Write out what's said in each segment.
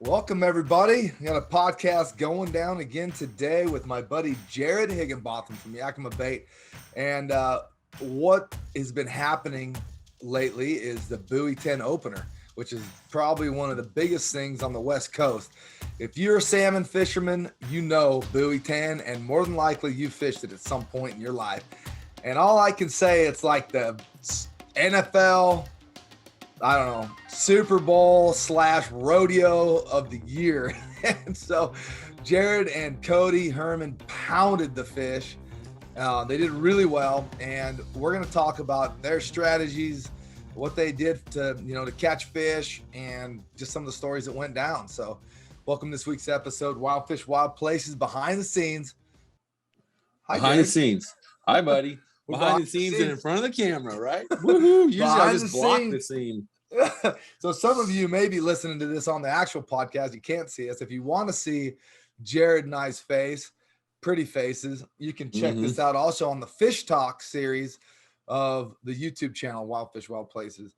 Welcome, everybody. We got a podcast going down again today with my buddy Jarod Higginbotham from Yakima Bait. And what has been happening lately is the Buoy 10 opener, which is probably one of the biggest things on the West Coast. If you're a salmon fisherman, you know Buoy 10, and more than likely you fished it at some point in your life. And all I can say, it's like the NFL, I don't know, Super Bowl / rodeo of the year. And so Jarod and Cody Herman pounded the fish. They did really well. And we're going to talk about their strategies, what they did to catch fish, and just some of the stories that went down. So welcome to this week's episode, Wild Fish, Wild Places, behind the scenes. Hi, behind the scenes. Hi, buddy. Behind the scenes and in front of the camera, right? Woohoo! Usually I just block the scene. So some of you may be listening to this on the actual podcast. You can't see us. If you want to see Jarod and I's face, pretty faces, you can check this out also on the Fish Talk series of the YouTube channel, Wild Fish, Wild Places.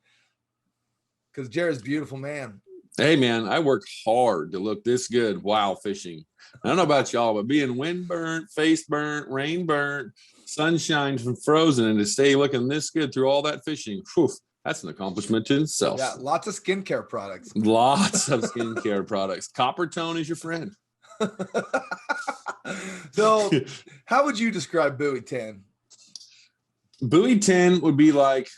Because Jarod's a beautiful man. Hey, man, I work hard to look this good while fishing. I don't know about y'all, but being wind burnt, face burnt, rain burnt, sunshine from frozen, and to stay looking this good through all that fishing, whew, that's an accomplishment in itself. Yeah, lots of skincare products. Lots of skincare products. Copper tone is your friend. So how would you describe Buoy 10? Buoy 10 would be like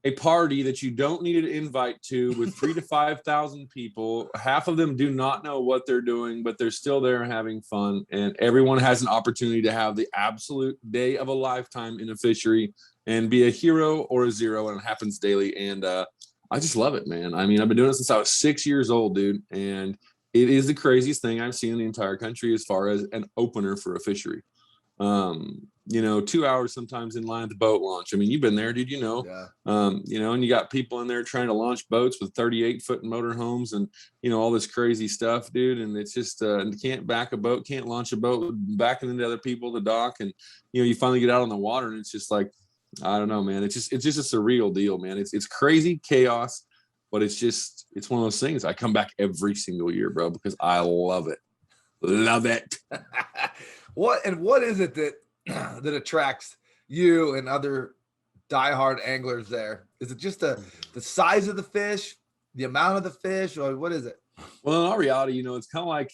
a party that you don't need an invite to with 3,000 to 5,000 people. Half of them do not know what they're doing, but they're still there having fun. And everyone has an opportunity to have the absolute day of a lifetime in a fishery and be a hero or a zero. And it happens daily. And I just love it, man. I mean, I've been doing it since I was 6 years old, dude. And it is the craziest thing I've seen in the entire country as far as an opener for a fishery. 2 hours sometimes in line at the boat launch. I mean, you've been there, dude, Yeah. And you got people in there trying to launch boats with 38-foot motor homes and, all this crazy stuff, dude. And it's just, can't back a boat, can't launch a boat, backing into other people to dock. And, you finally get out on the water and it's just like, I don't know, man. It's just a surreal deal, man. It's crazy chaos, but it's one of those things. I come back every single year, bro, because I love it. Love it. What is it that attracts you and other diehard anglers there? Is it just the size of the fish, the amount of the fish, or what is it? Well, in all reality, it's kind of like,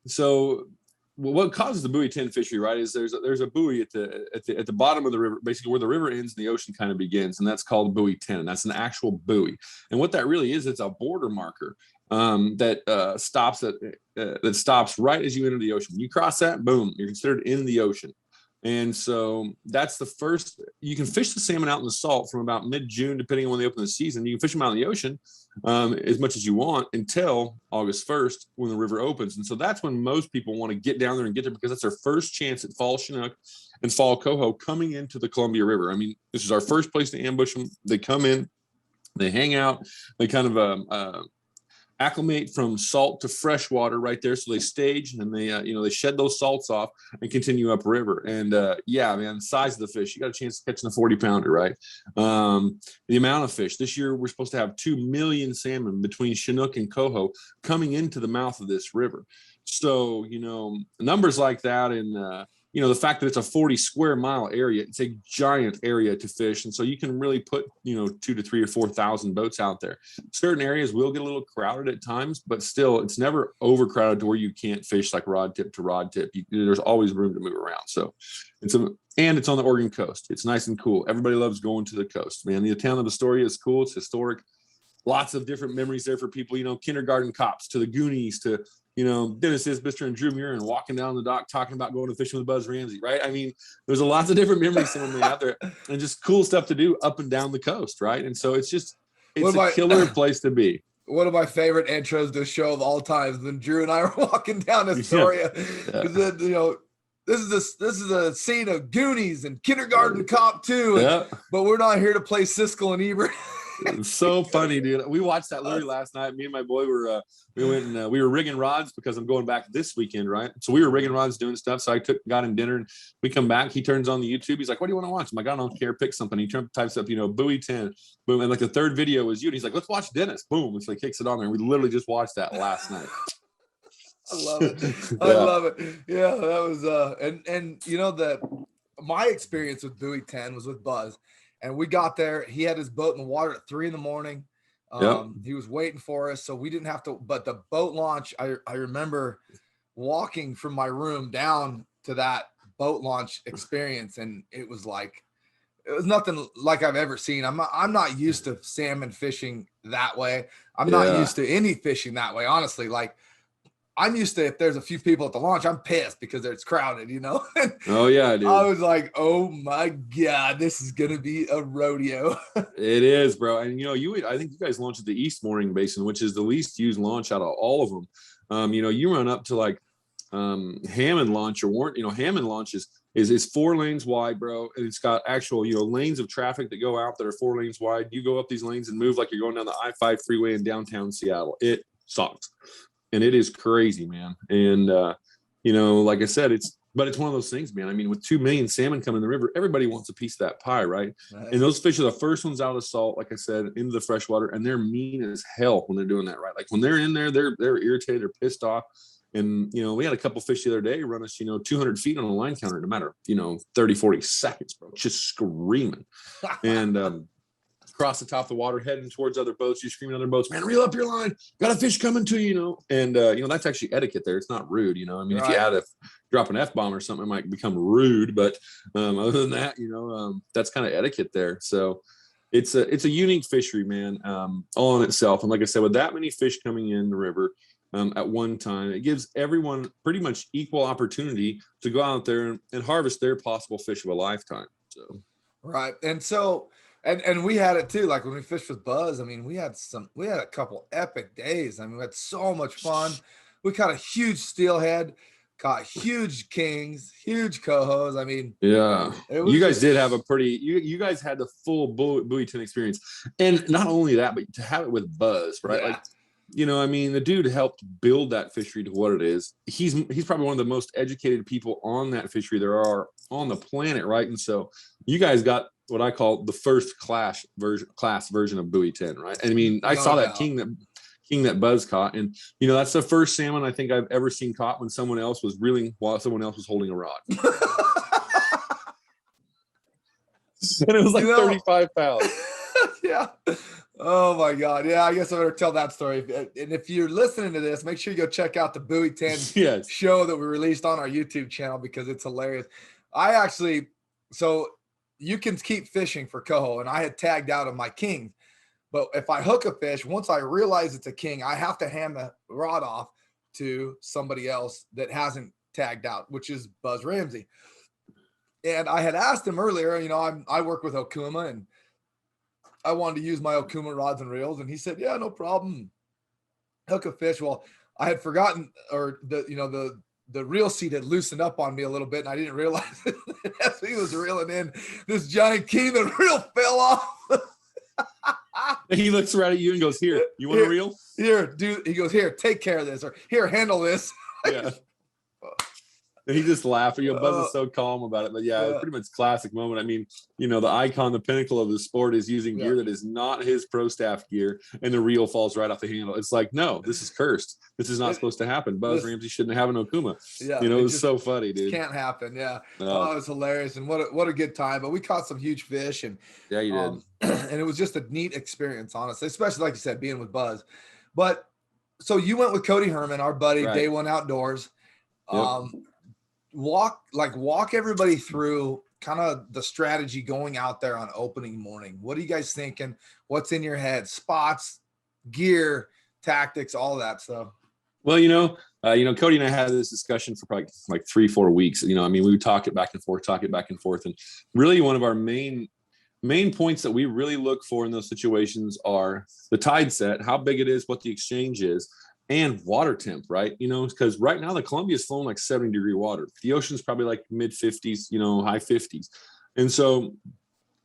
so what causes the Buoy 10 fishery, right, is there's a buoy at the bottom of the river, basically where the river ends and the ocean kind of begins, and that's called Buoy 10. And that's an actual buoy. And what that really is, it's a border marker that stops right as you enter the ocean. When you cross that, boom, you're considered in the ocean. And so that's the first. You can fish the salmon out in the salt from about mid-June, depending on when they open the season. You can fish them out in the ocean as much as you want until August 1st when the river opens. And so that's when most people want to get down there and get there, because that's their first chance at fall Chinook and fall coho coming into the Columbia River. I mean, this is our first place to ambush them. They come in, they hang out, they kind of acclimate from salt to fresh water right there. So they stage and they, they shed those salts off and continue upriver. And yeah, man, the size of the fish, you got a chance of catching a 40-pounder, right? The amount of fish this year, we're supposed to have 2 million salmon between Chinook and coho coming into the mouth of this river. So, numbers like that, and the fact that it's a 40 square mile area, it's a giant area to fish. And so you can really put, 2,000 to 3,000 or 4,000 boats out there. Certain areas will get a little crowded at times, but still it's never overcrowded to where you can't fish like rod tip to rod tip. There's always room to move around. So it's on the Oregon coast. It's nice and cool. Everybody loves going to the coast, man. The town of Astoria is cool. It's historic. Lots of different memories there for people, kindergarten cops to the Goonies to, Dennis Isbister and Drew Muir and walking down the dock talking about going to fishing with Buzz Ramsey, right? I mean, there's a lots of different memories someone may out there and just cool stuff to do up and down the coast, right? And so it's a killer place to be. One of my favorite intros to a show of all times when Drew and I were walking down Astoria. Yeah. This is a scene of Goonies and Kindergarten Cop 2, but we're not here to play Siskel and Ebert. It's so funny, dude. We watched that literally last night. Me and my boy were we went and we were rigging rods because I'm going back this weekend, right? So we were rigging rods, doing stuff. So I got him dinner, and we come back. He turns on the YouTube. He's like, "What do you want to watch?" I'm like, "I don't care. Pick something." He types up, Buoy 10, boom, and like the third video was you. And he's like, "Let's watch Dennis." Boom, it's like kicks it on there. And we literally just watched that last night. I love it. I love it. Yeah, that was and that my experience with Buoy 10 was with Buzz, and we got there. He had his boat in the water at 3 a.m. He was waiting for us, so we didn't have to. But the boat launch, I remember walking from my room down to that boat launch experience, and it was nothing like I've ever seen. I'm not used to salmon fishing that way. I'm not used to any fishing that way, honestly. Like, I'm used to, if there's a few people at the launch, I'm pissed because it's crowded, Oh yeah, dude. I was like, oh my God, this is gonna be a rodeo. It is, bro. And I think you guys launched at the East Mooring Basin, which is the least used launch out of all of them. You run up to like Hammond launch or Warren, Hammond launch is 4 lanes wide, bro. And it's got actual, lanes of traffic that go out that are 4 lanes wide. You go up these lanes and move like you're going down the I-5 freeway in downtown Seattle. It sucks. And it is crazy, man. And, like I said, it's one of those things, man. I mean, with 2 million salmon coming in the river, everybody wants a piece of that pie, right? And those fish are the first ones out of the salt, like I said, into the freshwater, and they're mean as hell when they're doing that, right? Like when they're in there, they're irritated or pissed off. And, we had a couple fish the other day run us, 200 feet on a line counter in a matter of, 30, 40 seconds, bro, just screaming. And, across the top of the water, heading towards other boats. You're screaming at other boats, "Man, reel up your line! Got a fish coming to you!" And that's actually etiquette there. It's not rude, I mean, right. If you drop an F-bomb or something, it might become rude. But other than that, that's kind of etiquette there. So it's a unique fishery, man, all in itself. And like I said, with that many fish coming in the river at one time, it gives everyone pretty much equal opportunity to go out there and harvest their possible fish of a lifetime. So right, and so. And we had it too. Like when we fished with Buzz, I mean, we had a couple epic days. I mean, we had so much fun. We caught a huge steelhead, caught huge kings, huge cohos. I mean, yeah, you guys did have a pretty. You guys had the full Buoy 10 experience, and not only that, but to have it with Buzz, right? Yeah. Like, I mean, the dude helped build that fishery to what it is. He's probably one of the most educated people on that fishery there are on the planet, right? And so you guys got what I call the first class version of Buoy 10, right? I mean, I saw that king that Buzz caught, and that's the first salmon I think I've ever seen caught when someone else was reeling while someone else was holding a rod. And it was like 35 pounds. Yeah. Oh my God. Yeah, I guess I better tell that story. And if you're listening to this, make sure you go check out the Buoy 10 show that we released on our YouTube channel because it's hilarious. So you can keep fishing for coho, and I had tagged out of my king. But if I hook a fish, once I realize it's a king, I have to hand the rod off to somebody else that hasn't tagged out, which is Buzz Ramsey. And I had asked him earlier, I work with Okuma, and I wanted to use my Okuma rods and reels, and he said, "Yeah, no problem. Hook a fish." Well, I had forgotten, or the reel seat had loosened up on me a little bit, and I didn't realize it. As he was reeling in this giant king, the reel fell off. And he looks right at you and goes, "Here, you want a reel? Here, dude." He goes, "Here, take care of this," or "Here, handle this." Yeah. And he just laughed. Buzz is so calm about it. But yeah, pretty much classic moment. I mean, the icon, the pinnacle of the sport is using gear that is not his pro staff gear, and the reel falls right off the handle. It's like, no, this is cursed. This is not supposed to happen. Buzz Ramsey shouldn't have an Okuma. Yeah, it was so funny, dude. Can't happen. Yeah. Oh, it was hilarious. And what a good time. But we caught some huge fish, and yeah, you did. And it was just a neat experience, honestly, especially like you said, being with Buzz. But so you went with Cody Herman, our buddy, right. Day One Outdoors. Yep. Walk everybody through kind of the strategy going out there on opening morning. What are you guys thinking? What's in your head? Spots, gear, tactics, all that stuff. Well, Cody and I had this discussion for probably like 3-4 weeks. I mean, we would talk it back and forth. And really one of our main points that we really look for in those situations are the tide set, how big it is, what the exchange is, and water temp, right? Because right now the Columbia is flowing like 70-degree water. The ocean's probably like mid 50s, high 50s. And so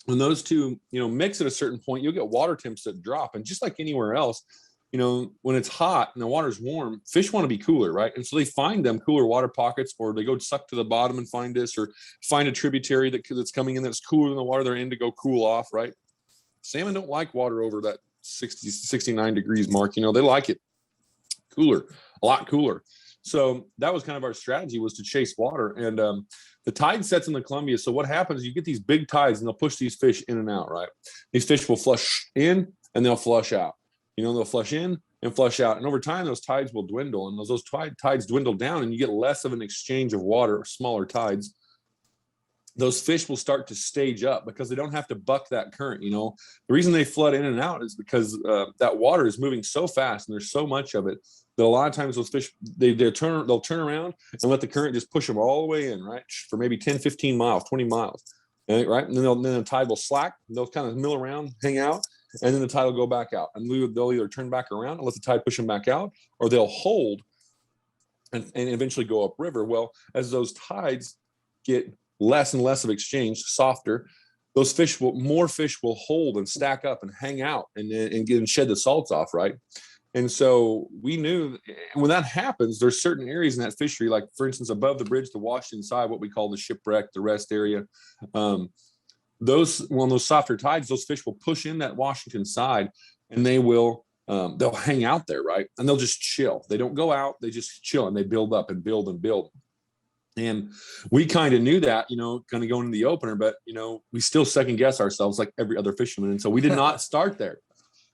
when those two, mix at a certain point, you'll get water temps that drop. And just like anywhere else, when it's hot and the water's warm, fish want to be cooler, right? And so they find them cooler water pockets, or they go suck to the bottom and find this, or find a tributary that's coming in that's cooler than the water they're in to go cool off, right? Salmon don't like water over that 60, 69 degrees mark. They like it cooler, a lot cooler. So that was kind of our strategy, was to chase water. And the tide sets in the Columbia. So what happens, you get these big tides and they'll push these fish in and out, right? These fish will flush in and they'll flush out. They'll flush in and flush out. And over time, those tides will dwindle. And those tides dwindle down and you get less of an exchange of water, smaller tides. Those fish will start to stage up because they don't have to buck that current. The reason they flood in and out is because that water is moving so fast and there's so much of it that a lot of times those fish, they'll turn around and let the current just push them all the way in, right? For maybe 10, 15 miles, 20 miles, right? And then the tide will slack. They'll kind of mill around, hang out, and then the tide will go back out. And they'll either turn back around and let the tide push them back out, or they'll hold and eventually go upriver. Well, as those tides get less and less of exchange, softer, more fish will hold and stack up and hang out and shed the salts off, right? And so we knew when that happens, there's certain areas in that fishery, like for instance, above the bridge, the Washington side, what we call the shipwreck, the rest area. Those softer tides, those fish will push in that Washington side and they'll hang out there, right? And they'll just chill. They don't go out, they just chill and they build up and build and build. And we kind of knew that, kind of going into the opener, but, we still second guess ourselves like every other fisherman. And so we did not start there.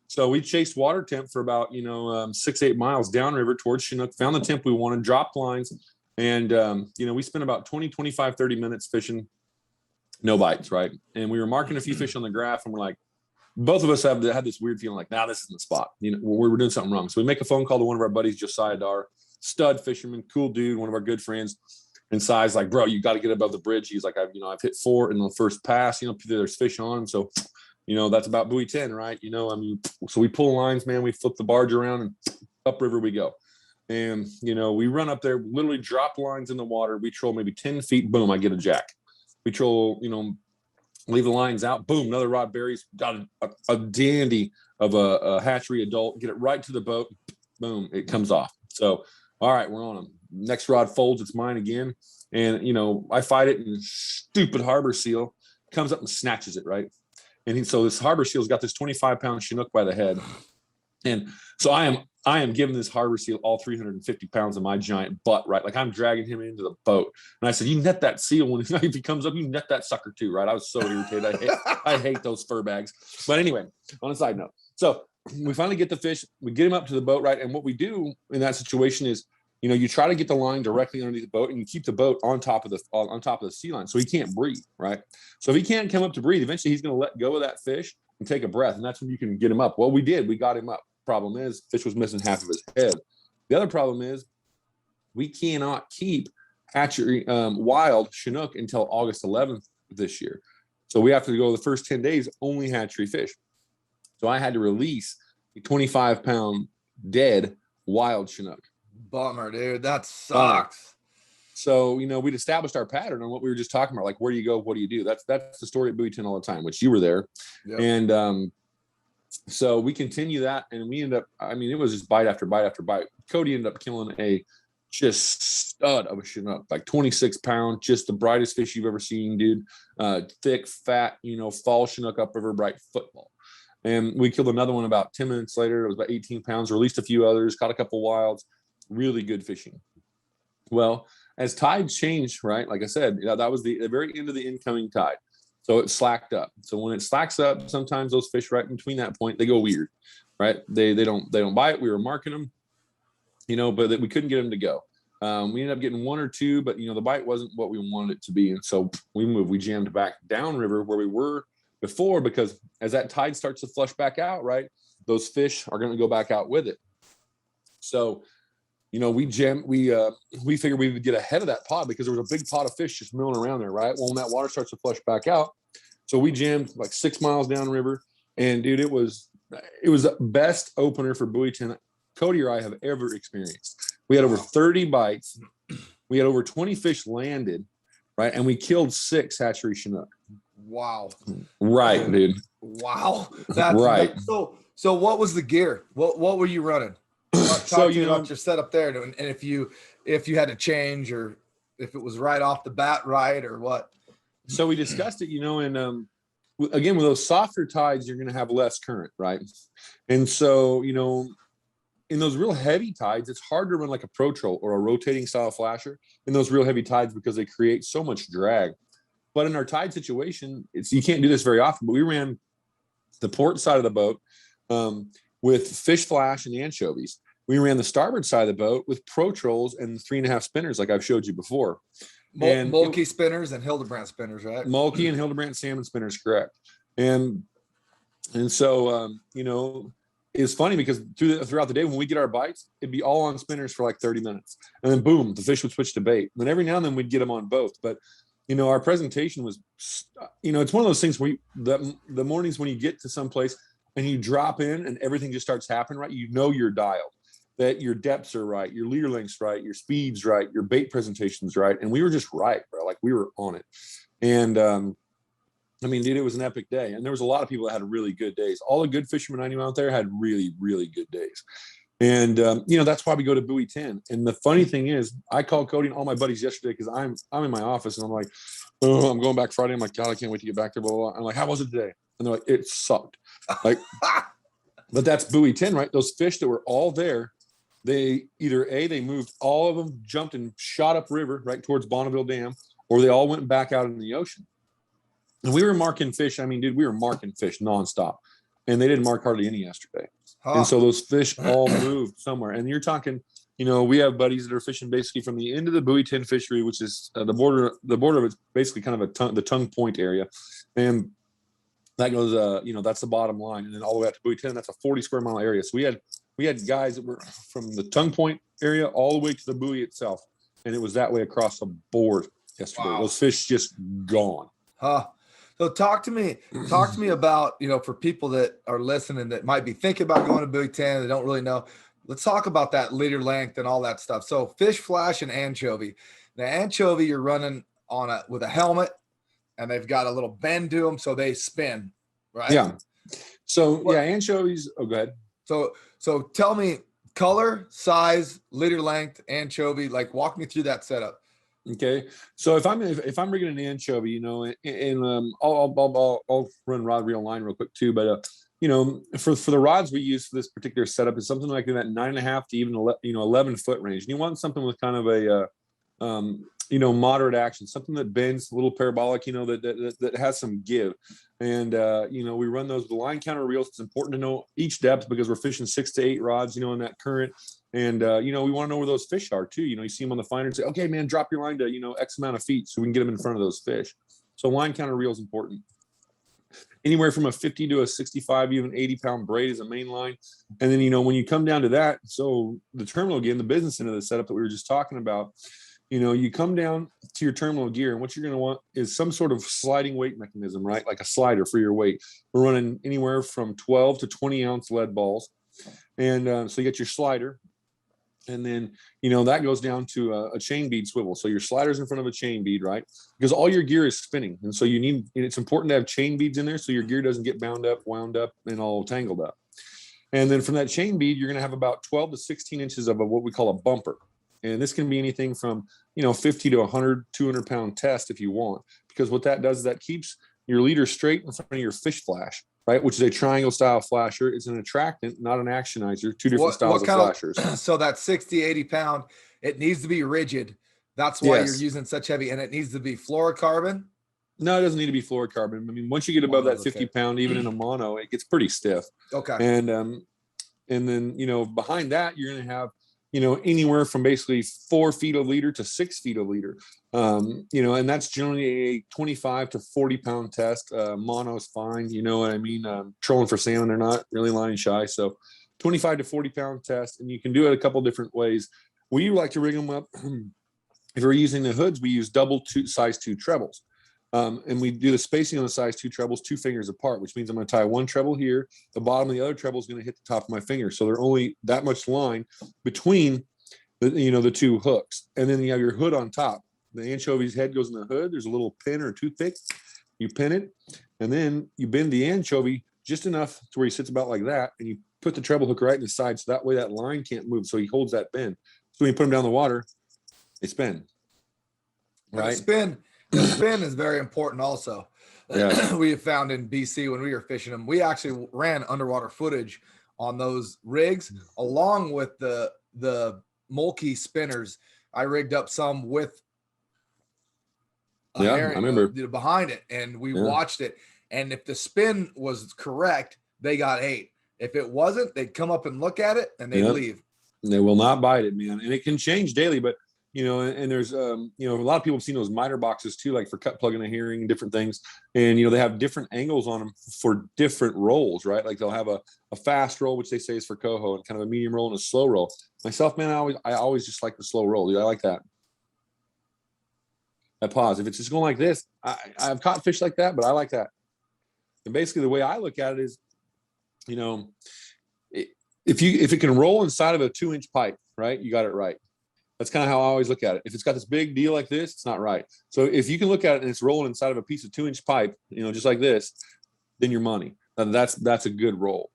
So we chased water temp for about, 6-8 miles downriver towards Chinook, found the temp we wanted, dropped lines. And, we spent about 20, 25, 30 minutes fishing, no bites, right? And we were marking a few fish on the graph and we're like, both of us had this weird feeling like, this isn't the spot. We're doing something wrong. So we make a phone call to one of our buddies, Josiah Dar, stud fisherman, cool dude, one of our good friends. And Si's like, bro, you got to get above the bridge. He's like, I've hit 4 in the first pass, there's fish on. So, that's about buoy 10, right? So we pull lines, man, we flip the barge around and upriver we go. And, we run up there, literally drop lines in the water. We troll maybe 10 feet, boom, I get a jack. We troll, leave the lines out, boom, another rod buries, got a dandy of a hatchery adult, get it right to the boat, boom, it comes off. So, all right, we're on them. Next rod folds, it's mine again. And, I fight it, and stupid harbor seal comes up and snatches it, right? And so this harbor seal's got this 25-pound Chinook by the head. And so I am giving this harbor seal all 350 pounds of my giant butt, right? Like I'm dragging him into the boat. And I said, you net that seal when if he comes up, you net that sucker too, right? I was so irritated. I hate those fur bags. But anyway, on a side note. So we finally get the fish, we get him up to the boat, right? And what we do in that situation is, you try to get the line directly underneath the boat and you keep the boat on top of the sea line so he can't breathe, right? So if he can't come up to breathe, eventually he's going to let go of that fish and take a breath. And that's when you can get him up. Well, we did. We got him up. Problem is, fish was missing half of his head. The other problem is we cannot keep hatchery wild Chinook until August 11th this year. So we have to go the first 10 days, only hatchery fish. So I had to release a 25-pound dead wild Chinook. Bummer, dude. That sucks. So, we'd established our pattern on what we were just talking about, like where do you go, what do you do? That's the story at Buoy 10 all the time, which you were there. Yep. And so we continue that, and we end up, it was just bite after bite after bite. Cody ended up killing a just stud of a Chinook, like 26 pound, just the brightest fish you've ever seen, dude. Thick, fat, fall Chinook upriver, bright football. And we killed another one about 10 minutes later. It was about 18 pounds, released a few others, caught a couple wilds. Really good fishing. Well, as tides change, right? Like I said, that was the very end of the incoming tide. So it slacked up. So when it slacks up, sometimes those fish right between that point, they go weird, right? They don't bite. We were marking them, but we couldn't get them to go. We ended up getting 1 or 2, but the bite wasn't what we wanted it to be. And so we moved. We jammed back downriver where we were before, because as that tide starts to flush back out, right, those fish are going to go back out with it. So we figured we would get ahead of that pod because there was a big pod of fish just milling around there, right? Well, when that water starts to flush back out, so we jammed like 6 miles downriver, and dude, it was the best opener for Buoy 10 Cody or I have ever experienced. We had over 30 bites, we had over 20 fish landed, right, and we killed 6 hatchery Chinook. Wow. Right, dude. Wow. That's Right. so what was the gear? What were you running? Talk So, to me about your setup there, and if you had to change, or if it was right off the bat right, or what. so we discussed it, and again, with those softer tides, you're going to have less current, right? And so, in those real heavy tides, it's hard to run like a pro troll or a rotating style flasher in those real heavy tides because they create so much drag. But in our tide situation, you can't do this very often. But we ran the port side of the boat with fish flash and anchovies. We ran the starboard side of the boat with pro trolls and 3.5 spinners, like I've showed you before. Mulkey spinners and Hildebrandt spinners, right? Mulkey and Hildebrandt salmon spinners, correct. And so it's funny because throughout the day when we get our bites, it'd be all on spinners for like 30 minutes, and then boom, the fish would switch to bait. And then every now and then we'd get them on both. But our presentation was, it's one of those things where the mornings when you get to some place and you drop in and everything just starts happening right, you're dialed, that your depths are right, your leader length's right, your speed's right, your bait presentation's right. And we were just right, bro. Like we were on it. And dude, it was an epic day. And there was a lot of people that had really good days. All the good fishermen I knew out there had really, really good days. And, that's why we go to Buoy 10. And the funny thing is, I called Cody and all my buddies yesterday because I'm in my office and I'm like, oh, I'm going back Friday. I'm like, God, I can't wait to get back there, blah, blah, blah. I'm like, how was it today? And they're like, it sucked. Like, but that's Buoy 10, right? Those fish that were all there, they either they moved, all of them jumped and shot up river right towards Bonneville Dam, or they all went back out in the ocean. And we were marking fish. I mean, dude, we were marking fish nonstop, and they didn't mark hardly any yesterday. Huh. And so those fish all moved somewhere. And you're talking, we have buddies that are fishing basically from the end of the Buoy 10 fishery, which is the border of it's basically kind of the tongue point area. And that goes, that's the bottom line. And then all the way up to Buoy 10, that's a 40 square mile area. So we had guys that were from the tongue point area all the way to the buoy itself. And it was that way across the board yesterday. Wow. Those fish just gone. Huh. So talk to me about, for people that are listening that might be thinking about going to Buoy 10, they don't really know. Let's talk about that leader length and all that stuff. So fish flash and anchovy. The anchovy you're running with a helmet, and they've got a little bend to them, so they spin, right? Yeah. So anchovies. Oh, go ahead. So tell me color, size, leader length, anchovy. Like walk me through that setup. Okay, so if I'm rigging an anchovy, and I'll run rod reel line real quick too, but for the rods we use for this particular setup is something like in that 9.5 to even 11 foot range, and you want something with kind of a moderate action, something that bends, a little parabolic, that has some give. And we run those with the line counter reels. It's important to know each depth because we're fishing 6 to 8 rods, in that current. And we want to know where those fish are too. You see them on the finder and say, okay, man, drop your line to X amount of feet so we can get them in front of those fish. So line counter reel is important. Anywhere from a 50 to a 65, even 80-pound braid is a main line. And then, when you come down to that, so the terminal, again, the business end of the setup that we were just talking about, you come down to your terminal gear, and what you're going to want is some sort of sliding weight mechanism, right? Like a slider for your weight. We're running anywhere from 12 to 20 ounce lead balls. And so you get your slider. And then, that goes down to a chain bead swivel. So your slider's in front of a chain bead, right? Because all your gear is spinning. And so it's important to have chain beads in there so your gear doesn't get wound up, and all tangled up. And then from that chain bead, you're going to have about 12 to 16 inches of what we call a bumper. And this can be anything from, 50 to 100, 200 pound test if you want, because what that does is that keeps your leader straight in front of your fish flash, right? Which is a triangle style flasher. It's an attractant, not an actionizer, two different styles of flashers. So that 60, 80 pound, it needs to be rigid. That's why you're using such heavy, and it needs to be fluorocarbon. No, it doesn't need to be fluorocarbon. I mean, once you get above that 50 pound, even in a mono, it gets pretty stiff. Okay. And then, behind that, you're going to have, anywhere from basically 4 feet a leader to 6 feet a leader. And that's generally a 25 to 40 pound test. Mono's fine. You know what I mean? Trolling for salmon, they're not really line shy. So 25 to 40 pound test, and you can do it a couple different ways. We like to rig them up. If we're using the hoods, we use size 2 trebles. And we do the spacing on the size 2 trebles 2 fingers apart, which means I'm going to tie one treble here. The bottom of the other treble is going to hit the top of my finger. So they're only that much line between the 2 hooks. And then you have your hood on top. The anchovy's head goes in the hood. There's a little pin or toothpick. you pin it, and then you bend the anchovy just enough to where he sits about like that, and you put the treble hook right in the side, so that way that line can't move, so he holds that bend. So when you put them down the water, they spin. Right. The spin is very important also. Yeah. We have found in BC when we were fishing them, we actually ran underwater footage on those rigs along with the mulkey spinners. I rigged up some with a herring, I remember behind it, and we watched it. And if the spin was correct, they got 8. If it wasn't, they'd come up and look at it and they'd leave. They will not bite it, man. And it can change daily, but and there's a lot of people have seen those miter boxes too, like for cut plugging a herring and different things. And they have different angles on them for different rolls, right? Like they'll have a fast roll, which they say is for coho, and kind of a medium roll and a slow roll. Myself, man, I always just like the slow roll, dude. I like that. That pause. If it's just going like this, I've caught fish like that, but I like that. And basically the way I look at it is, if it can roll inside of a 2-inch pipe, right, you got it right. That's kind of how I always look at it. If it's got this big deal like this, it's not right. So if you can look at it and it's rolling inside of a piece of 2-inch pipe, just like this, then your money. That's a good roll.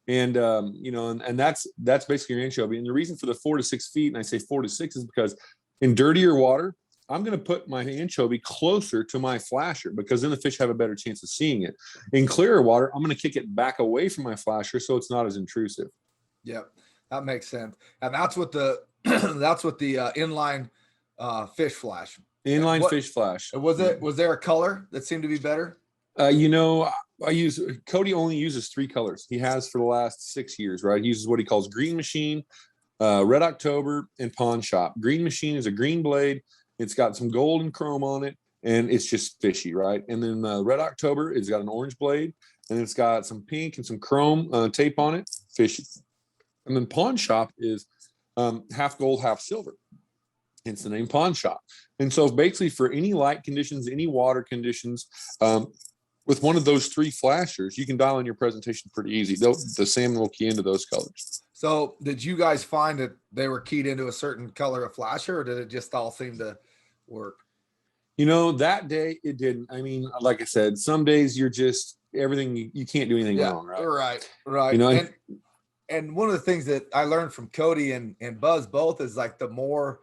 And and that's basically your anchovy. And the reason for the 4 to 6 feet, and I say 4 to 6, is because in dirtier water, I'm going to put my anchovy closer to my flasher, because then the fish have a better chance of seeing it. In clearer water, I'm going to kick it back away from my flasher so it's not as intrusive. Yep, that makes sense. And that's what the inline fish flash. Fish flash. Was there a color that seemed to be better? Cody only uses 3 colors. He has for the last 6 years, right? He uses what he calls Green Machine, Red October, and Pawn Shop. Green Machine is a green blade. It's got some gold and chrome on it, and it's just fishy, right? And then Red October, it's got an orange blade, and it's got some pink and some chrome tape on it, fishy. And then Pawn Shop is half gold, half silver. Hence the name Pawn Shop. And so basically for any light conditions, any water conditions, with one of those 3 flashers, you can dial in your presentation pretty easy. The salmon will key into those colors. So did you guys find that they were keyed into a certain color of flasher, or did it just all seem to work? That day it didn't. I mean, like I said, some days you're just everything, you can't do anything wrong, right? Right. And one of the things that I learned from Cody and Buzz both is, like, the more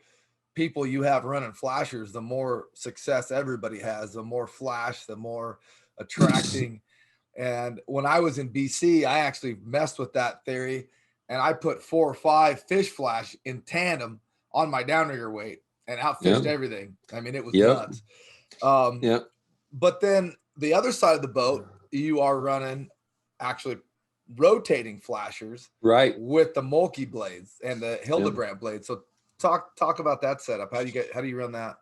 people you have running flashers, the more success everybody has. The more flash, the more attracting. And when I was in BC, I actually messed with that theory, and I put 4 or 5 fish flash in tandem on my downrigger weight and outfished everything. I mean, it was nuts. But then the other side of the boat, you are running actually rotating flashers, right, with the mulkey blades and the Hildebrand blades. So talk about that setup. How do you run that?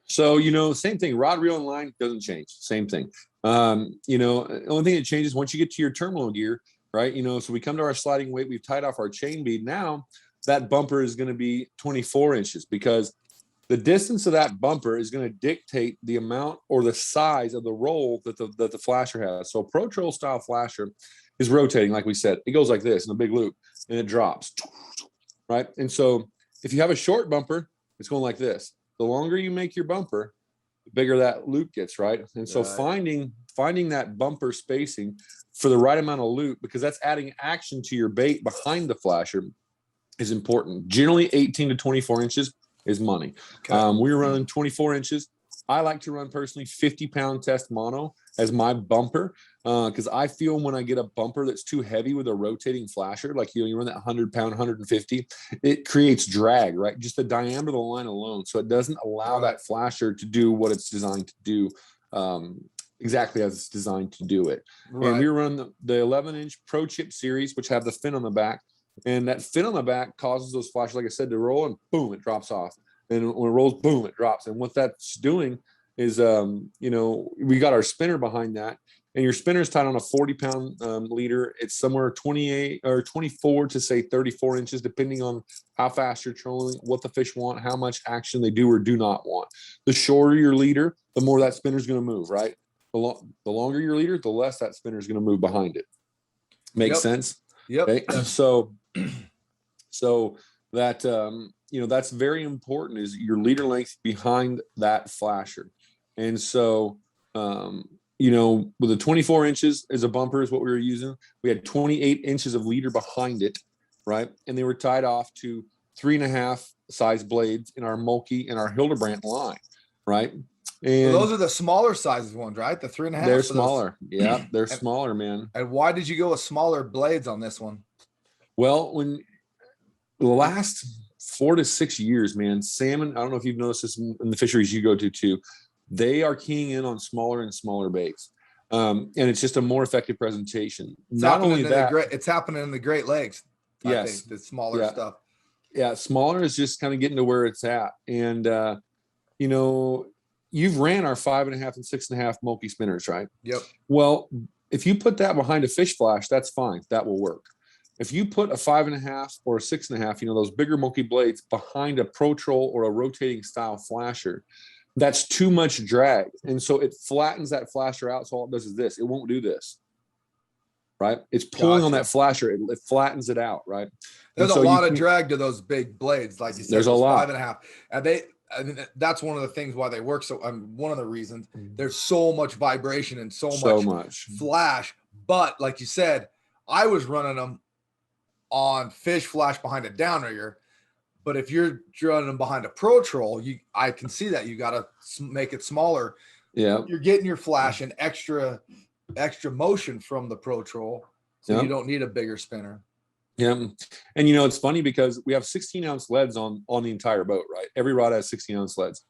So same thing. Rod, reel, and line doesn't change. Same thing. The only thing that changes once you get to your terminal gear, right? So we come to our sliding weight. We've tied off our chain bead. Now that bumper is going to be 24 inches, because the distance of that bumper is going to dictate the amount or the size of the roll that the flasher has. So a Pro Troll style flasher is rotating, like we said. It goes like this in a big loop, and it drops, right? And so if you have a short bumper, it's going like this. The longer you make your bumper, the bigger that loop gets, right? And so finding that bumper spacing for the right amount of loop, because that's adding action to your bait behind the flasher, is important. Generally 18 to 24 inches is money. Okay. We're running 24 inches. I like to run personally 50-pound test mono as my bumper, because I feel when I get a bumper that's too heavy with a rotating flasher, like you run that 100-pound, 150, it creates drag, right? Just the diameter of the line alone. So it doesn't allow that flasher to do what it's designed to do, exactly as it's designed to do it. Right. And we run the 11-inch Pro Chip series, which have the fin on the back. And that fin on the back causes those flashers, like I said, to roll, and boom, it drops off. And when it rolls, boom, it drops. And what that's doing is, we got our spinner behind that, and your spinner is tied on a 40-pound leader. It's somewhere 28 or 24 to say 34 inches, depending on how fast you're trolling, what the fish want, how much action they do or do not want. The shorter your leader, the more that spinner is going to move, right? The longer your leader, the less that spinner is going to move behind it. Makes sense? Yep. Okay? So that, that's very important, is your leader length behind that flasher. And so, with the 24 inches as a bumper is what we were using. We had 28 inches of leader behind it, right? And they were tied off to 3.5 size blades in our Mulkey and our Hildebrandt line, right? So And those are the smaller sizes ones, right? The 3.5. they're So smaller. Yeah, they're and, smaller, man. and why did you go with smaller blades on this one? Well, when the last 4 to 6 years, man, salmon, I don't know if you've noticed this in the fisheries you go to too, they are keying in on smaller and smaller baits. And it's just a more effective presentation. Not only that, it's happening in the Great Lakes. I yes, think the smaller stuff. Yeah, smaller is just kind of getting to where it's at. And you've ran our 5.5 and 6.5 Mulkey spinners, right? Yep. Well, if you put that behind a fish flash, that's fine. That will work. If you put a 5.5 or a 6.5, those bigger Mulkey blades behind a Pro Troll or a rotating style flasher, that's too much drag. And so it flattens that flasher out. So all it does is this. It won't do this, right? It's pulling on that flasher. It flattens it out, right? There's a lot of drag to those big blades, like you said. There's a lot. 5.5. And that's one of the things why they work. So one of the reasons there's so much vibration and so much flash. But like you said, I was running them on fish flash behind a downrigger. But if you're running them behind a Pro Troll, I can see that you got to make it smaller. Yeah, you're getting your flash and extra motion from the Pro Troll, so you don't need a bigger spinner. Yeah, and it's funny because we have 16-ounce leads on the entire boat, right? Every rod has 16-ounce leads,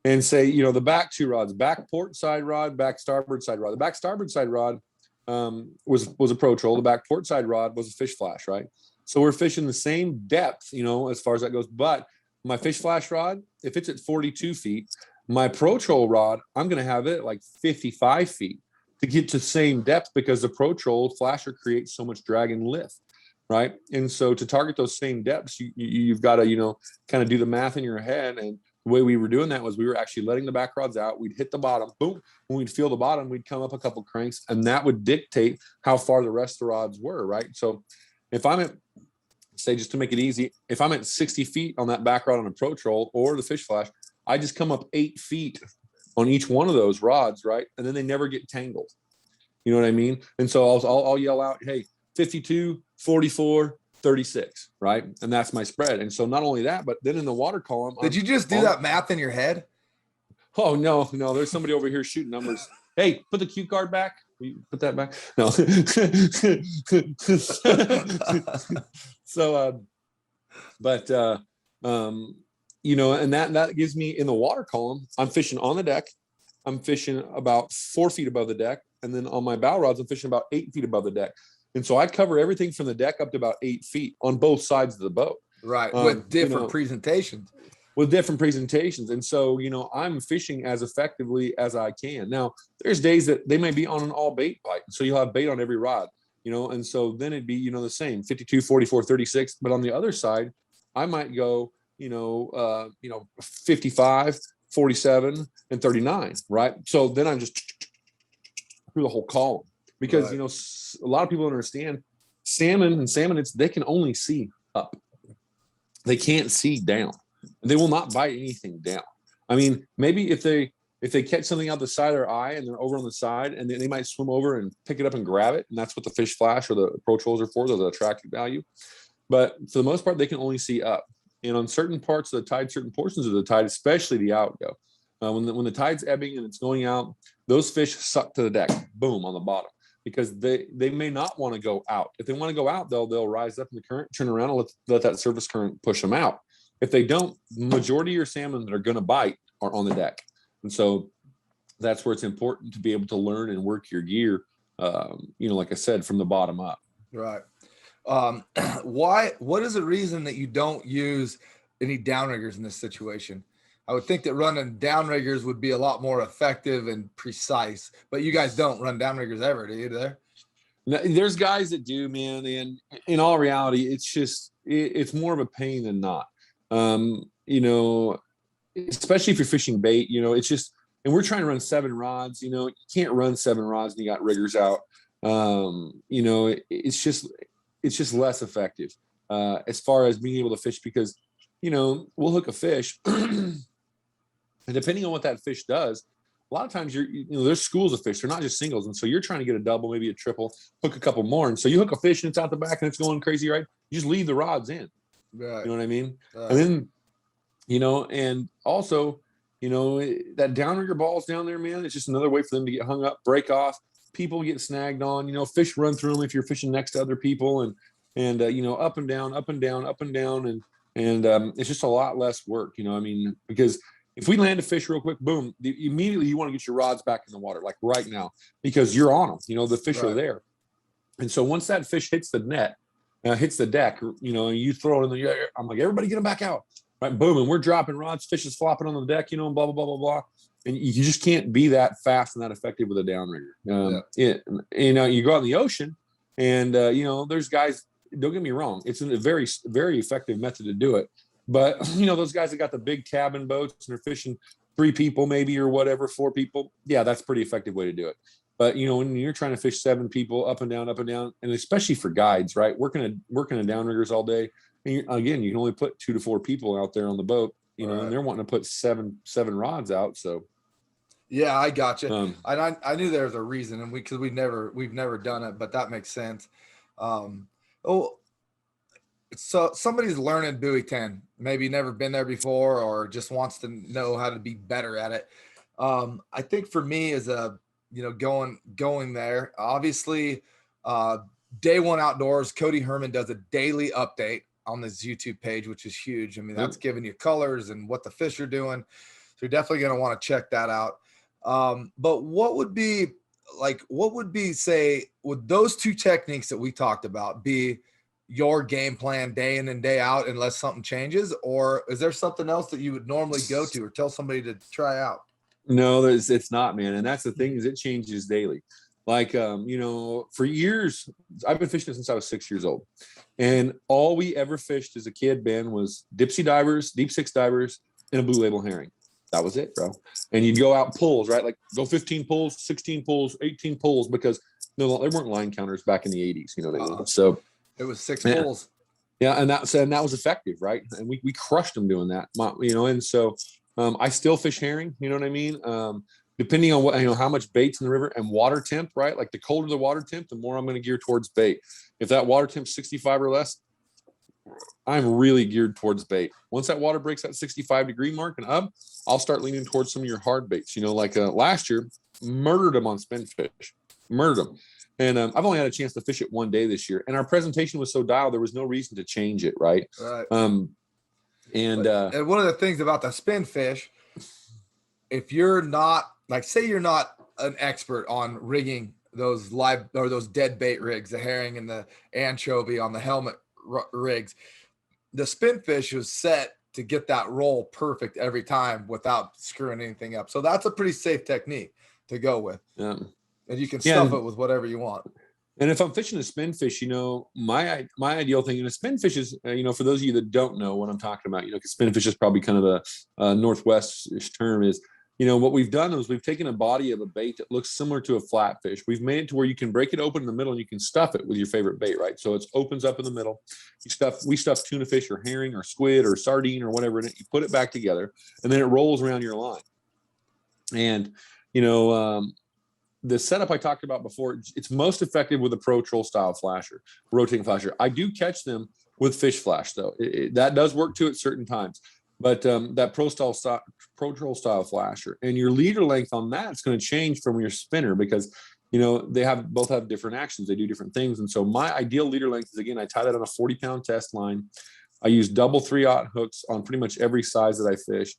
and say the back two rods, back port side rod, back starboard side rod. The back starboard side rod was a Pro Troll. The back port side rod was a fish flash, right? So we're fishing the same depth, as far as that goes. But my fish flash rod, if it's at 42 feet, my Pro Troll rod, I'm going to have it at like 55 feet to get to the same depth because the Pro Troll flasher creates so much drag and lift, right? And so to target those same depths, you've got to, kind of do the math in your head. And the way we were doing that was we were actually letting the back rods out. We'd hit the bottom, boom. When we'd feel the bottom, we'd come up a couple cranks, and that would dictate how far the rest of the rods were, right? So if I'm at, say, just to make it easy, if I'm at 60 feet on that back rod on a Pro Troll or the fish flash, I just come up 8 feet on each one of those rods, right? And then they never get tangled. You know what I mean? And so I'll yell out, hey, 52, 44, 36, right? And that's my spread. And so not only that, but then in the water column. Did you just do that math in your head? Oh, no. There's somebody over here shooting numbers. Hey, put the cue card back. Will you put that back? No. So, and that gives me in the water column, I'm fishing on the deck. I'm fishing about 4 feet above the deck. And then on my bow rods, I'm fishing about 8 feet above the deck. And so I cover everything from the deck up to about 8 feet on both sides of the boat. Right. With different presentations. With different presentations. And so, I'm fishing as effectively as I can. Now, there's days that they may be on an all bait bite. So you'll have bait on every rod, and so then it'd be, the same 52, 44, 36. But on the other side, I might go, 55, 47, and 39. Right. So then I'm just through the whole column because, a lot of people don't understand salmon, they can only see up. They can't see down. They will not bite anything down. I mean, maybe if they catch something out the side of their eye and they're over on the side, and they might swim over and pick it up and grab it, and that's what the fish flash or the Pro Trolls are for. They're the attractive value. But for the most part, they can only see up. And on certain parts of the tide, certain portions of the tide, especially the outgo, when the tide's ebbing and it's going out, those fish suck to the deck, boom, on the bottom, because they may not want to go out. If they want to go out, they'll rise up in the current, turn around, and let that surface current push them out. If they don't, majority of your salmon that are going to bite are on the deck. And so that's where it's important to be able to learn and work your gear, like I said, from the bottom up. Right. What is the reason that you don't use any downriggers in this situation? I would think that running downriggers would be a lot more effective and precise, but you guys don't run downriggers ever, do you? There? There's guys that do, man. And in all reality, it's more of a pain than not. Especially if you're fishing bait, it's just, and we're trying to run 7 rods, you can't run 7 rods and you got riggers out. It's just less effective, as far as being able to fish, because, we'll hook a fish and depending on what that fish does, a lot of times there's schools of fish. They're not just singles. And so you're trying to get a double, maybe a triple, hook a couple more. And so you hook a fish and it's out the back and it's going crazy, right? You just leave the rods in. Right. You know what I mean? Right. And then, and also, that downrigger balls down there, man, it's just another way for them to get hung up, break off. People get snagged on, fish run through them if you're fishing next to other people and up and down, up and down, up and down. And it's just a lot less work, because if we land a fish real quick, boom, immediately you want to get your rods back in the water, like right now, because you're on them, the fish are there. And so once that fish hits the net, hits the deck, you throw it in the air, I'm like, everybody get them back out. Right, boom, and we're dropping rods, fish is flopping on the deck, and blah, blah, blah, blah, blah. And you just can't be that fast and that effective with a downrigger. You go out in the ocean and, there's guys, don't get me wrong, it's a very, very effective method to do it. But, those guys that got the big cabin boats and they're fishing 3 people maybe or whatever, 4 people. Yeah, that's a pretty effective way to do it. But, when you're trying to fish 7 people up and down, and especially for guides, right, working a downriggers all day. Again, you can only put 2 to 4 people out there on the boat, and they're wanting to put seven rods out. So, yeah, I got you. And I knew there was a reason, and because we've never done it, but that makes sense. So somebody's learning buoy 10, maybe never been there before, or just wants to know how to be better at it. I think for me as going there, obviously, Day One Outdoors, Cody Herman does a daily update on this YouTube page, which is huge. I mean, that's giving you colors and what the fish are doing. So you're definitely going to want to check that out. But would those 2 techniques that we talked about be your game plan day in and day out unless something changes? Or is there something else that you would normally go to or tell somebody to try out? No, it's not, man. And that's the thing, is it changes daily. Like, for years, I've been fishing since I was 6 years old. And all we ever fished as a kid, Ben, was dipsy divers, deep 6 divers, and a blue label herring. That was it, bro. And you'd go out pulls, right? Like go 15 pulls, 16 pulls, 18 pulls, because there weren't line counters back in the 80s, you know what I mean? So it was 6 pulls. Yeah, and that was effective, right? And we crushed them doing that, and so I still fish herring, you know what I mean? Depending on what, how much bait's in the river and water temp, right? Like the colder the water temp, the more I'm going to gear towards bait. If that water temp's 65 or less, I'm really geared towards bait. Once that water breaks that 65-degree mark and up, I'll start leaning towards some of your hard baits. Like last year, murdered them on spin fish, murdered them. And I've only had a chance to fish it one day this year. And our presentation was so dialed, there was no reason to change it, right? Right. And one of the things about the spin fish, if you're not, say you're not an expert on rigging those live or those dead bait rigs, the herring and the anchovy on the helmet rigs, the spin fish was set to get that roll perfect every time without screwing anything up. So that's a pretty safe technique to go with. Yeah. And you can stuff it with whatever you want. And if I'm fishing a spin fish, my ideal thing in a spin fish is, for those of you that don't know what I'm talking about, because spin fish is probably kind of a Northwest-ish term, is, what we've done is we've taken a body of a bait that looks similar to a flatfish. We've made it to where you can break it open in the middle and you can stuff it with your favorite bait, right? So it opens up in the middle. We stuff tuna fish or herring or squid or sardine or whatever in it. You put it back together and then it rolls around your line. And, the setup I talked about before, it's most effective with a Pro Troll style flasher, rotating flasher. I do catch them with fish flash though. That does work too at certain times, but that Pro Troll style flasher and your leader length on that is going to change from your spinner because, they both have different actions. They do different things. And so my ideal leader length is, again, I tie that on a 40-pound test line. I use double 3/0 hooks on pretty much every size that I fish.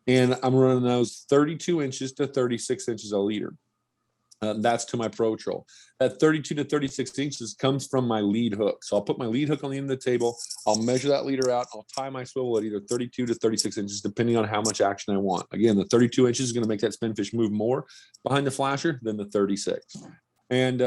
And I'm running those 32 inches to 36 inches a leader. That's to my Pro Troll. That 32 to 36 inches comes from my lead hook. So I'll put my lead hook on the end of the table. I'll measure that leader out. I'll tie my swivel at either 32 to 36 inches, depending on how much action I want. Again, the 32 inches is going to make that spin fish move more behind the flasher than the 36. And,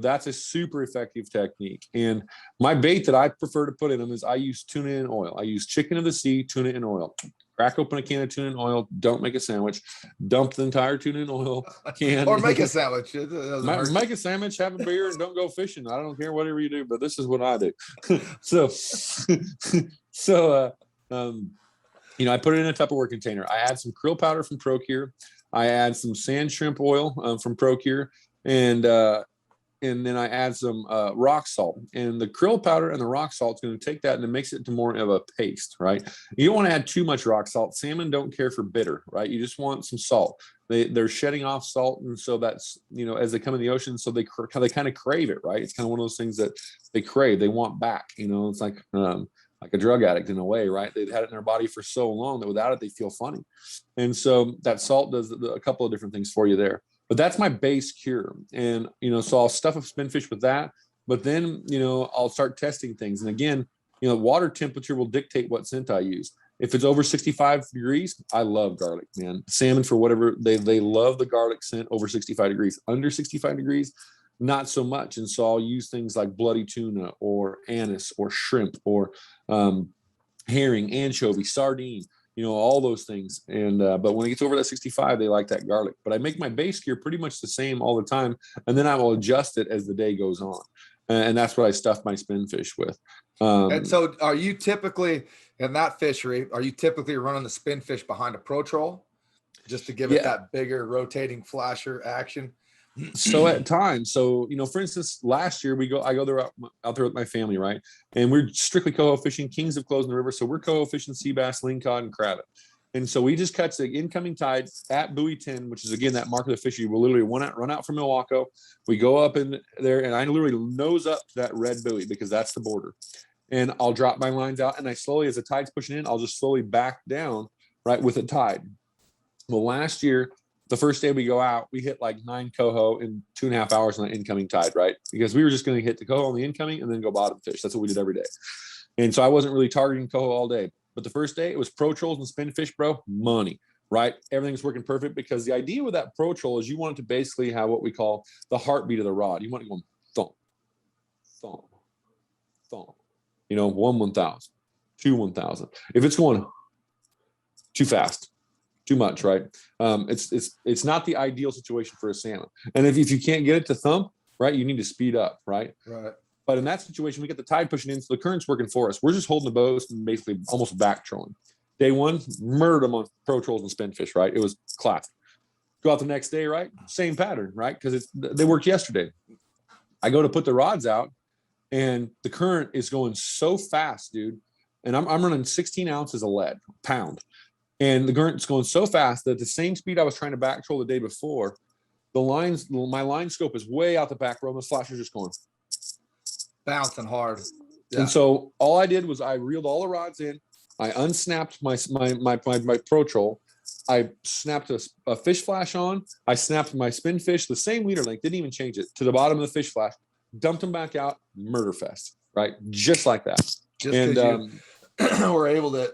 that's a super effective technique. And my bait that I prefer to put in them is I use tuna in oil. I use chicken of the sea, tuna in oil. Crack open a can of tuna in oil. Don't make a sandwich. Dump the entire tuna in oil can. Or make a sandwich. Make a sandwich, have a beer, and don't go fishing. I don't care whatever you do, but this is what I do. So I put it in a Tupperware container. I add some krill powder from Procure. I add some sand shrimp oil from Procure, and then I add some rock salt. And the krill powder and the rock salt is going to take that and mix it into more of a paste, right? You don't want to add too much rock salt. Salmon don't care for bitter, right? You just want some salt. They're shedding off salt, and so that's, as they come in the ocean, so they kind of crave it, right? It's kind of one of those things that they crave. They want back. It's like a drug addict in a way, right? They've had it in their body for so long that without it, they feel funny. And so that salt does a couple of different things for you there. But that's my base cure. And, so I'll stuff a spinfish with that, but then, I'll start testing things. And again, water temperature will dictate what scent I use. If it's over 65 degrees, I love garlic, man. Salmon, for whatever, they love the garlic scent over 65 degrees. Under 65 degrees, not so much. And so I'll use things like bloody tuna or anise or shrimp or herring, anchovy, sardine, all those things. And but when it gets over that 65, they like that garlic. But I make my base cure pretty much the same all the time, and then I will adjust it as the day goes on. And that's what I stuff my spinfish with. And so are you typically, in that fishery, are you typically running the spinfish behind a pro troll just to give it that bigger rotating flasher action? So at times, for instance, last year I go there out there with my family, right? And we're strictly coho fishing. Kings have closed in the river, so we're coho fishing sea bass, lingcod, and crabbit. And so we just catch the incoming tide at Buoy 10, which is again that mark of the fishery. We'll literally run out from Milwaukee. We go up in there, and I literally nose up to that red buoy because that's the border. And I'll drop my lines out, and I slowly, as the tide's pushing in, I'll just slowly back down, right, with the tide. Well, last year, the first day we go out, we hit like 9 coho in 2.5 hours on the incoming tide, right? Because we were just going to hit the coho on the incoming and then go bottom fish. That's what we did every day. And so I wasn't really targeting coho all day. But the first day, it was pro trolls and spinfish, bro. Money, right? Everything's working perfect, because the idea with that pro troll is you want it to basically have what we call the heartbeat of the rod. You want it going thump, thump, thump. 1,000, 2,000. If it's going too fast, too much, right? It's not the ideal situation for a salmon. And if you can't get it to thump, right, you need to speed up, right? Right. But in that situation, we get the tide pushing in, so the current's working for us. We're just holding the boats and basically almost back trolling. Day one, murdered them on pro trolls and spinfish, right? It was classic. Go out the next day, right? Same pattern, right? Because they worked yesterday. I go to put the rods out, and the current is going so fast, dude. And I'm running 16 ounces of lead, pound. And the current's going so fast that at the same speed I was trying to back troll the day before, my line scope is way out the back row, and the flasher's just going bouncing hard. Yeah. And so all I did was I reeled all the rods in. I unsnapped my pro troll. I snapped a fish flash on. I snapped my spin fish, the same leader length, didn't even change it, to the bottom of the fish flash, dumped them back out, murder fest, right? Just like that. Just because you were able to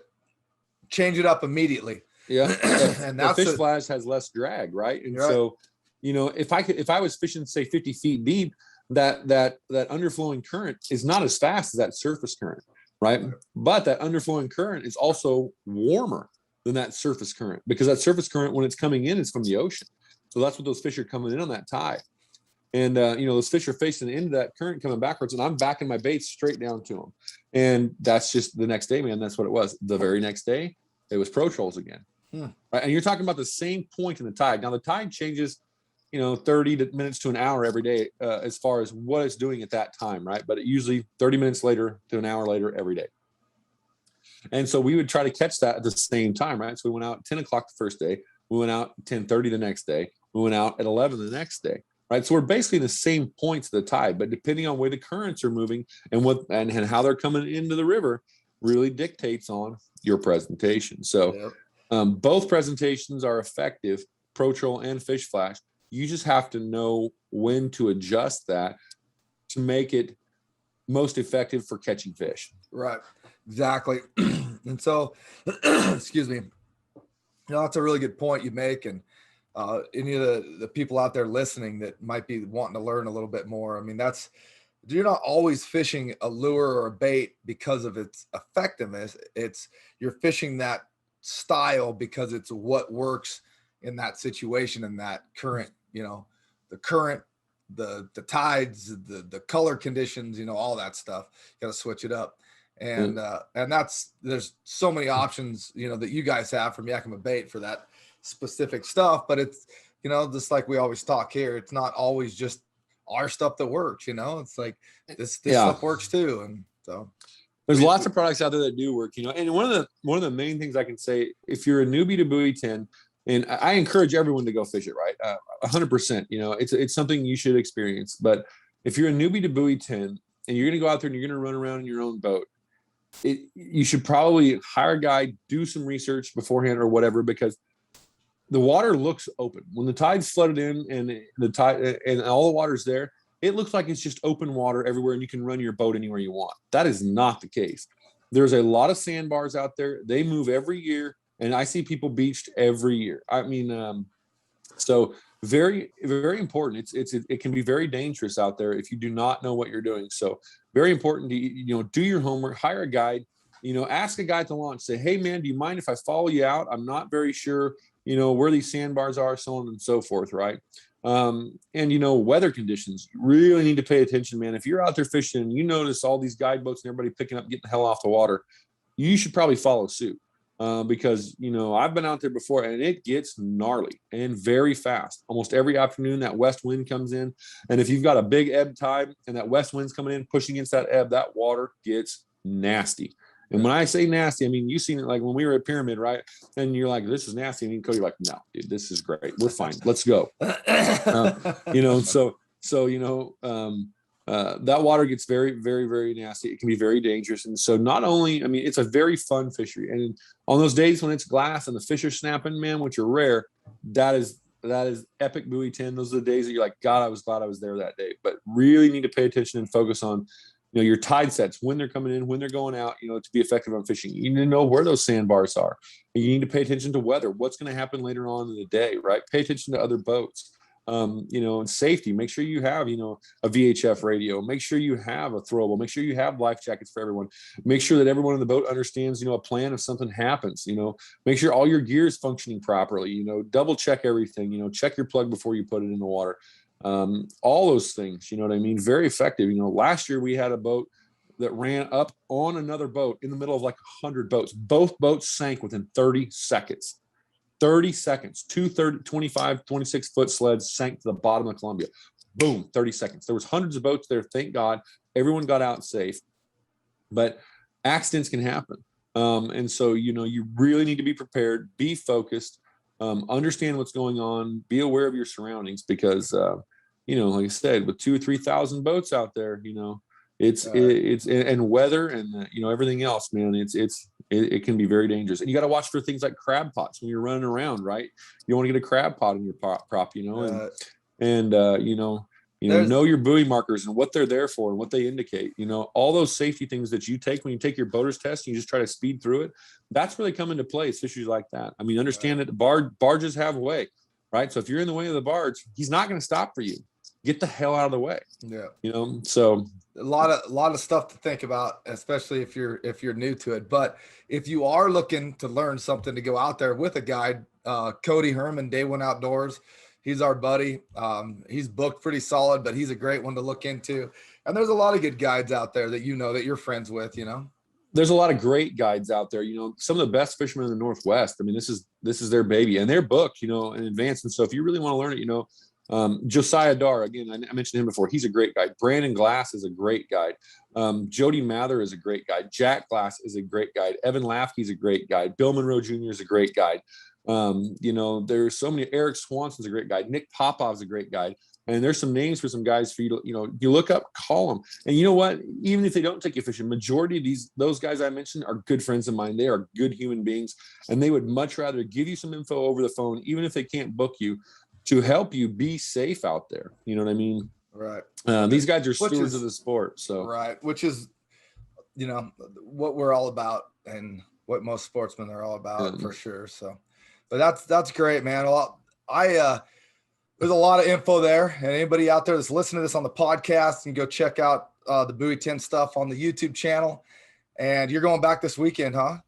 change it up immediately. Yeah. And the fish flash has less drag, right? And so, if I was fishing, say 50 feet deep, that underflowing current is not as fast as that surface current, right? But that underflowing current is also warmer than that surface current, because that surface current, when it's coming in, is from the ocean. So that's what those fish are coming in on that tide. And, those fish are facing into that current coming backwards, and I'm backing my baits straight down to them. And that's just the next day, man. That's what it was. The very next day, it was pro trolls again. Right? And you're talking about the same point in the tide. Now the tide changes, 30 minutes to an hour every day as far as what it's doing at that time, right? But it usually 30 minutes later to an hour later every day. And so we would try to catch that at the same time, right? So we went out at 10 o'clock the first day. We went out at 10:30 the next day. We went out at 11 the next day, right? So we're basically in the same points of the tide, but depending on where the currents are moving and how they're coming into the river really dictates on your presentation. So both presentations are effective, pro troll and fish flash. You just have to know when to adjust that to make it most effective for catching fish. Right. Exactly. And so, excuse me, that's a really good point you make. And any of the people out there listening that might be wanting to learn a little bit more, I mean, you're not always fishing a lure or a bait because of its effectiveness. You're fishing that style because it's what works in that situation, and that current, the current, the tides, the color conditions, all that stuff. You got to switch it up. And there's so many options, that you guys have from Yakima Bait for that specific stuff, but it's, you know, just like we always talk here, it's not always just our stuff that works, you know, it's like this stuff works too. And so there's lots of products out there that do work, you know, and one of the main things I can say, if you're a newbie to Buoy 10, and I encourage everyone to go fish it, right? 100%, you know, it's something you should experience. But if you're a newbie to Buoy 10 and you're going to go out there and you're going to run around in your own boat, you should probably hire a guide, do some research beforehand or whatever, because the water looks open. When the tide's flooded in and the tide and all the water's there, it looks like it's just open water everywhere and you can run your boat anywhere you want. That is not the case. There's a lot of sandbars out there. They move every year, and I see people beached every year. I mean, so very, very important. It can be very dangerous out there if you do not know what you're doing. So very important to, you know, do your homework, hire a guide, you know, ask a guy to launch, say, hey man, do you mind if I follow you out? I'm not very sure, you know, where these sandbars are, so on and so forth. Right. And, you know, weather conditions, you really need to pay attention, man. If you're out there fishing and you notice all these guide boats and everybody picking up, getting the hell off the water, you should probably follow suit. Because, you know, I've been out there before and it gets gnarly and very fast. Almost every afternoon, that west wind comes in. And if you've got a big ebb tide and that west wind's coming in, pushing against that ebb, that water gets nasty. And when I say nasty, I mean, you've seen it like when we were at Pyramid, right? And you're like, this is nasty. And Cody, you're like, no, dude, this is great. We're fine. Let's go. You know, so, you know, that water gets very, very, very nasty. It can be very dangerous. And so not only, I mean, it's a very fun fishery. And on those days when it's glass and the fish are snapping, man, which are rare, that is epic Buoy 10. Those are the days that you're like, God, I was glad I was there that day. But really need to pay attention and focus on, you know, your tide sets, when they're coming in, when they're going out, you know, to be effective on fishing. You need to know where those sandbars are. And you need to pay attention to weather, what's going to happen later on in the day, right? Pay attention to other boats. You know, and safety, make sure you have, you know, a VHF radio, make sure you have a throwable, make sure you have life jackets for everyone, make sure that everyone in the boat understands, you know, a plan if something happens, you know, make sure all your gear is functioning properly, you know, double check everything, you know, check your plug before you put it in the water. All those things, you know what I mean? Very effective. You know, last year we had a boat that ran up on another boat in the middle of like 100 boats. Both boats sank within 30 seconds. 30 seconds, 25, 26 foot sleds sank to the bottom of Columbia. Boom, 30 seconds. There was hundreds of boats there. Thank God. Everyone got out safe, but accidents can happen. And so, you know, you really need to be prepared, be focused, understand what's going on, be aware of your surroundings, because, you know, like I said, with 2,000 or 3,000 boats out there, you know, it's and weather and, you know, everything else, man, it can be very dangerous. And you got to watch for things like crab pots when you're running around, right? You want to get a crab pot in your prop, you know, and you know your buoy markers and what they're there for and what they indicate, you know, all those safety things that you take when you take your boater's test and you just try to speed through it. That's where they come into play. It's fisheries like that. I mean, understand that barges have way, right? So if you're in the way of the barge, he's not going to stop for you. Get the hell out of the way. Yeah. You know, so a lot of stuff to think about, especially if you're new to it. But if you are looking to learn something to go out there with a guide, Cody Herman, Day One Outdoors, he's our buddy. He's booked pretty solid, but he's a great one to look into. And there's a lot of good guides out there that, you know, that you're friends with, you know. There's a lot of great guides out there, you know, some of the best fishermen in the Northwest. I mean, this is their baby, and they're booked, you know, in advance. And so if you really want to learn it, you know, Josiah Dar, again, I mentioned him before. He's a great guide. Brandon Glass is a great guide. Jody Mather is a great guide. Jack Glass is a great guide. Evan Lafke is a great guide. Bill Monroe Jr. is a great guide. You know, there's so many. Eric Swanson's a great guide. Nick Popov's a great guide. And there's some names for some guys for you to, you know, you look up, call them. And you know what? Even if they don't take you fishing, majority of those guys I mentioned are good friends of mine. They are good human beings, and they would much rather give you some info over the phone, even if they can't book you, to help you be safe out there. You know what I mean? Right. These guys are stewards of the sport. So right. Which is, you know, what we're all about and what most sportsmen are all about for sure. So, but that's great, man. There's a lot of info there, and anybody out there that's listening to this on the podcast can go check out the Buoy 10 stuff on the YouTube channel. And you're going back this weekend, huh?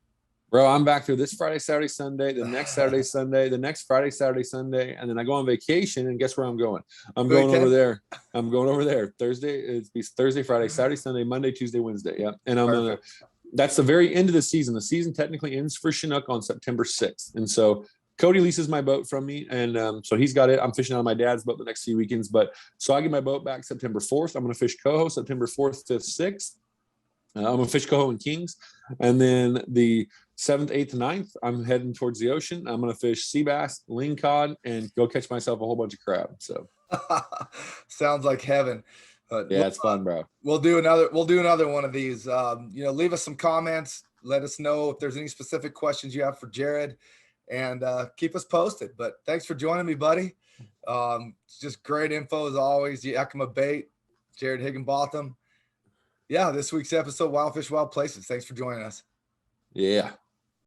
Bro, I'm back there this Friday, Saturday, Sunday, the next Saturday, Sunday, the next Friday, Saturday, Sunday, and then I go on vacation, and guess where I'm going? I'm going over there. I'm going over there Thursday. It's Thursday, Friday, Saturday, Sunday, Monday, Tuesday, Wednesday. Yeah. And that's the very end of the season. The season technically ends for Chinook on September 6th. And so Cody leases my boat from me, and so he's got it. I'm fishing on my dad's boat the next few weekends, but so I get my boat back September 4th. I'm going to fish coho September 4th, 5th, 6th. I'm going to fish coho and kings, and then the 7th, 8th, 9th, I'm heading towards the ocean. I'm going to fish sea bass, lingcod, and go catch myself a whole bunch of crab. So sounds like heaven. But yeah, it's fun, bro. We'll do another one of these. Leave us some comments. Let us know if there's any specific questions you have for Jarod, and keep us posted. But thanks for joining me, buddy. It's just great info as always. Yakima Bait, Jarod Higginbotham. Yeah, this week's episode, Wild Fish, Wild Places. Thanks for joining us. Yeah.